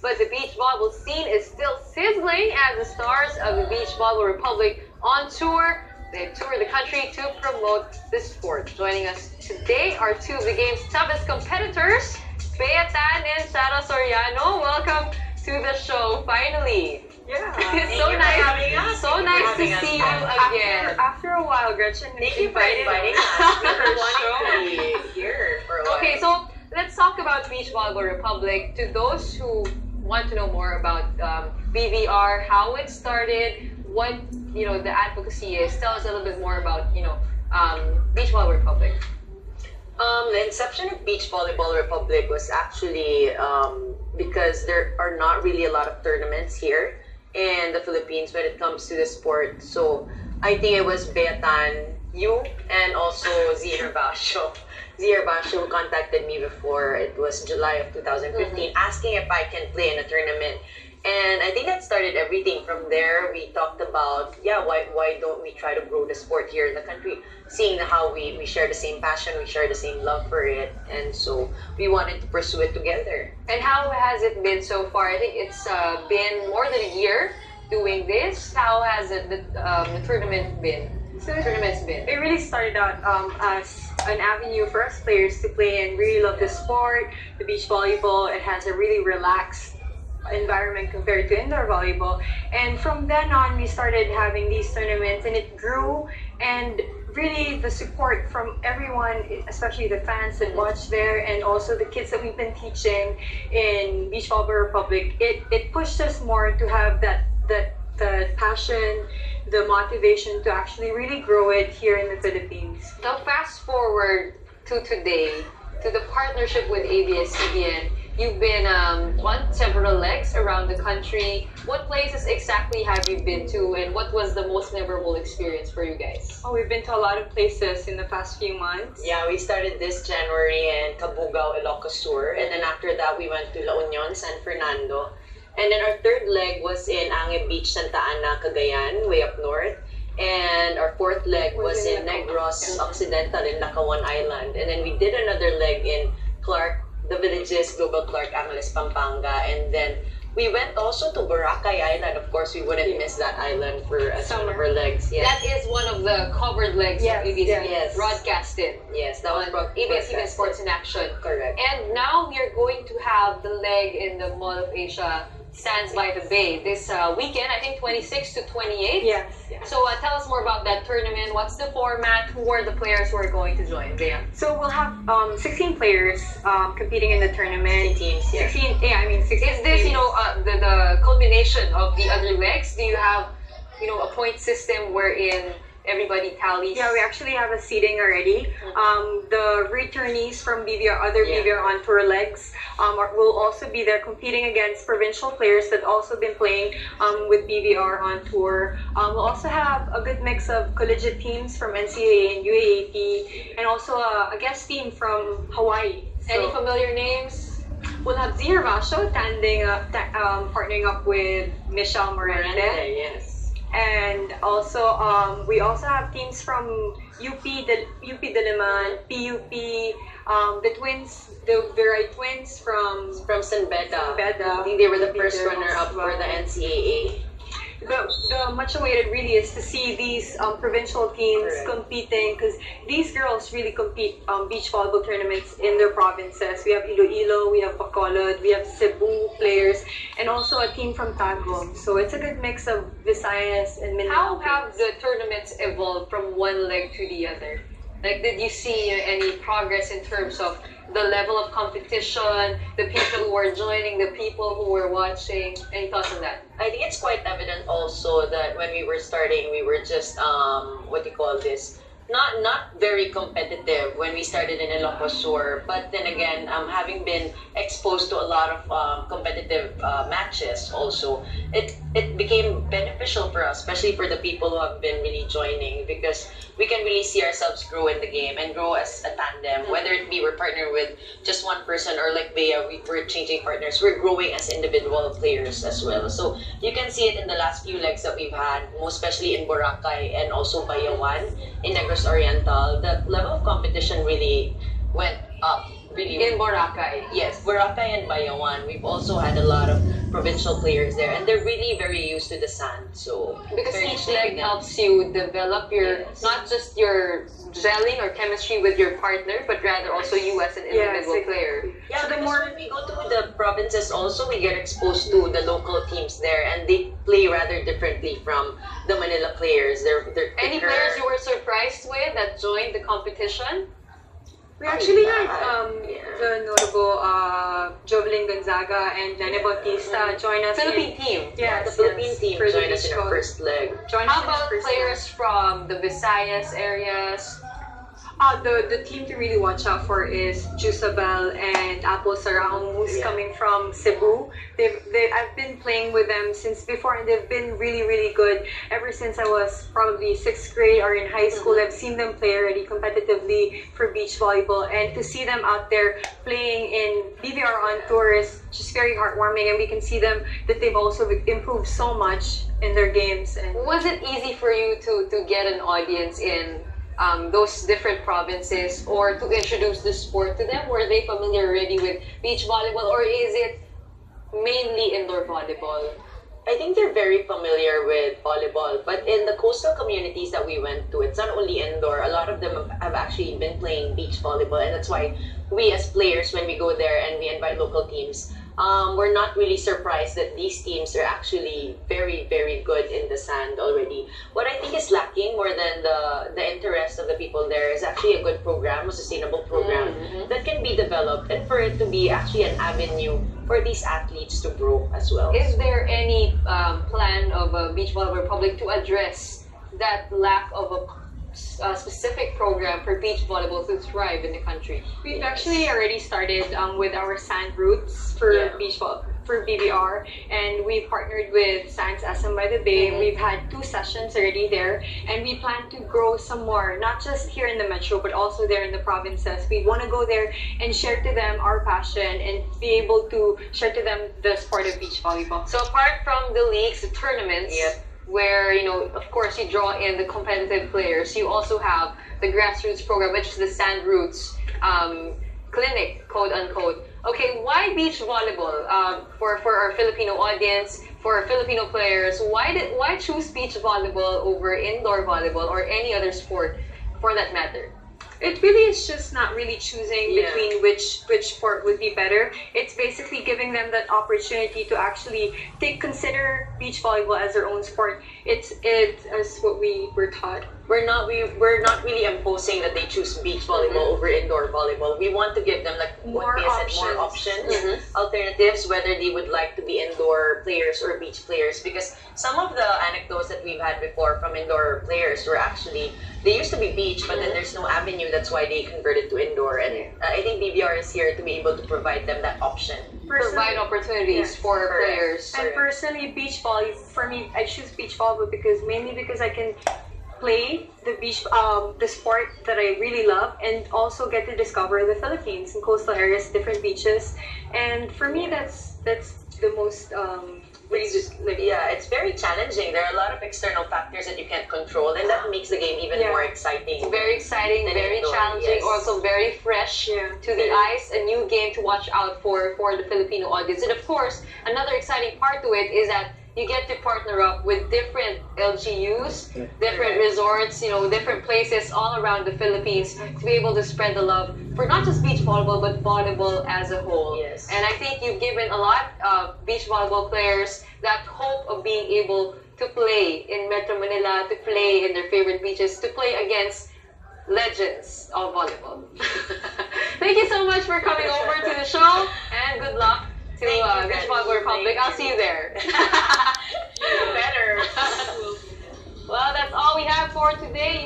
but the beach volleyball scene is still sizzling as the stars of the Beach Volleyball Republic on tour. They tour the country to promote the sport. Joining us today are two of the game's toughest competitors, Bea Tan and Sarah Soriano. Welcome to the show, finally. Yeah. It's so nice. So nice to see you again. After a while, Gretchen, thank you for inviting us. We've been wanting to be here for a while. Okay, so let's talk about Beach Volleyball Republic. To those who want to know more about BVR, how it started, what the advocacy is, tell us a little bit more about Beach Volleyball Republic. The inception of Beach Volleyball Republic was actually because there are not really a lot of tournaments here in the Philippines when it comes to the sport. So I think it was Bea Tan, you, and also Zia Basho. Zia Basho who contacted me before. It was July of 2015, asking if I can play in a tournament. And I think that started everything. From there, we talked about, why don't we try to grow the sport here in the country? Seeing how we share the same passion, we share the same love for it. And so we wanted to pursue it together. And how has it been so far? I think it's been more than a year doing this. How has the tournament been? It really started out as an avenue for us players to play and really love the sport. The beach volleyball, it has a really relaxed environment compared to indoor volleyball, and from then on we started having these tournaments and it grew, and really the support from everyone, especially the fans that watch there and also the kids that we've been teaching in Beach Volleyball Republic, it pushed us more to have the passion, the motivation to actually really grow it here in the Philippines. Now fast forward to today, to the partnership with ABS-CBN. You've been on several legs around the country. What places exactly have you been to, and what was the most memorable experience for you guys? Oh, we've been to a lot of places in the past few months. Yeah, we started this January in Cabugao, Ilocos Sur, and then after that we went to La Union, San Fernando. And then our third leg was in Ange Beach, Santa Ana, Cagayan, way up north. And our fourth leg was in Negros Occidental in Lacawan Island. And then we did another leg in Clark, the villages, Global Clark, Angeles, Pampanga. And then we went also to Boracay Island. Of course, we wouldn't miss that island for one of our legs. Yes. That is one of the covered legs of ABS-CBN broadcasted. Yes, that was ABS-CBN Sports in Action. Correct. And now we are going to have the leg in the Mall of Asia, Sands by the Bay, this weekend, I think 26 to 28. Yes. So tell us more about that tournament. What's the format? Who are the players who are going to join? Bea. So we'll have 16 players competing in the tournament. 16 teams, yeah. 16 Is this, teams. the culmination of the other legs? Do you have, a point system wherein everybody tallies? Yeah, we actually have a seating already. The returnees from BVR, other BVR on tour legs, will also be there competing against provincial players that also been playing with BVR on tour. We'll also have a good mix of collegiate teams from NCAA and UAAP, and also a guest team from Hawaii. Any familiar names? We'll have Zia Basho partnering up with Michelle Morente. Yes. And also, we also have teams from UP Diliman, PUP, the twins, the Viray twins from San Beda. Beda. I think they were the first runner-up for the NCAA. The much awaited really is to see these provincial teams competing, because these girls really compete beach volleyball tournaments in their provinces. We have Iloilo, we have Bacolod, we have Cebu players, and also a team from Tagum. So it's a good mix of Visayas and Mindanao. How have the tournaments evolved from one leg to the other? Like, did you see any progress in terms of the level of competition, the people who were joining, the people who were watching? Any thoughts on that? I think it's quite evident also that when we were starting, we were just, not very competitive when we started in Ilocos Sur. But then again, having been exposed to a lot of competitive matches also, it became beneficial for us, especially for the people who have been really joining, because we can really see ourselves grow in the game and grow as a tandem, whether it be we're partnered with just one person or like Bea, we're changing partners, we're growing as individual players as well. So you can see it in the last few legs that we've had, most especially in Boracay and also Bayawan in Negros Oriental. The level of competition really went up really In Boracay. Yes, Boracay and Bayawan. We've also had a lot of provincial players there, and they're really very used to the sand. So Because very each used to leg it. helps you develop your Yes. not just your gelling or chemistry with your partner, but rather also you as an individual Yes, player. Yeah, So the because more- when we go to the provinces, also we get exposed to the local teams there, and they play rather differently from the Manila players. They're Any quicker. players you were surprised with that joined the competition? We actually had Yeah. the notable Jovelyn Gonzaga and Lene Bautista join us. Philippine team. Yeah, the Yes, Philippine yes, team for the joined us beach in our volley. first leg. Join How us in the about first players from the Visayas areas? The team to really watch out for is Jusabel and Apple Sarahong, who's Yeah. coming from Cebu. I've been playing with them since before, and they've been really, really good ever since I was probably sixth grade or in high school. I've seen them play already competitively for beach volleyball, and to see them out there playing in BVR on tour is just very heartwarming. And we can see them that they've also improved so much in their games. And Was it easy for you to get an audience in those different provinces or to introduce the sport to them? Were they familiar already with beach volleyball, or is it mainly indoor volleyball? I think they're very familiar with volleyball, but in the coastal communities that we went to, it's not only indoor. A lot of them have actually been playing beach volleyball, and that's why we as players, when we go there and we invite local teams, we're not really surprised that these teams are actually very, very good in the sand already. What I think is lacking more than the interest of the people there is actually a good program, a sustainable program that can be developed, and for it to be actually an avenue for these athletes to grow as well. Is there any plan of Beach Volleyball Republic to address that lack of a specific program for beach volleyball to thrive in the country? we've actually already started with our sand routes for Yeah. beach ball for BBR, and we've partnered with Sands SM by the Bay. Mhm. We've had 2 sessions already there, and we plan to grow some more, not just here in the metro, but also there in the provinces. We want to go there and share to them our passion and be able to share to them the sport of beach volleyball. So apart from the leagues, the tournaments, Yep. where of course you draw in the competitive players, you also have the grassroots program, which is the Sand Roots clinic, quote unquote. Okay, why beach volleyball? For our Filipino audience, for our Filipino players, why choose beach volleyball over indoor volleyball or any other sport, for that matter? It really is just not really choosing Yeah. between which sport would be better. It's basically giving them that opportunity to actually consider beach volleyball as their own sport. It's as what we were taught. We're not really imposing that they choose beach volleyball over indoor volleyball. We want to give them, like what More Mia said, more options. options, alternatives, whether they would like to be indoor players or beach players. Because some of the anecdotes that we've had before from indoor players were actually, they used to be beach, but then there's no avenue. That's why they converted to indoor. And I think BBR is here to be able to provide them that option. Provide opportunities Yes, for correct. players. And personally, beach volleyball, for me, I choose beach volleyball mainly because I can play the sport that I really love, and also get to discover the Philippines and coastal areas, different beaches. And for me, that's the most It's very challenging. There are a lot of external factors that you can't control, and that makes the game even Yeah. more exciting. It's very exciting, Than very indoor, challenging, yes. also very fresh Yeah. to the eyes, a new game to watch out for the Filipino audience. And of course, another exciting part to it is that you get to partner up with different LGUs, different resorts, different places all around the Philippines to be able to spread the love for not just beach volleyball, but volleyball as a whole. Yes. And I think you've given a lot of beach volleyball players that hope of being able to play in Metro Manila, to play in their favorite beaches, to play against legends of volleyball. Thank you so much for coming over to the show, and good luck to Thank you, Beach Gabby. Volleyball Republic. Thank I'll see you there. You better. Well, that's all we have for today.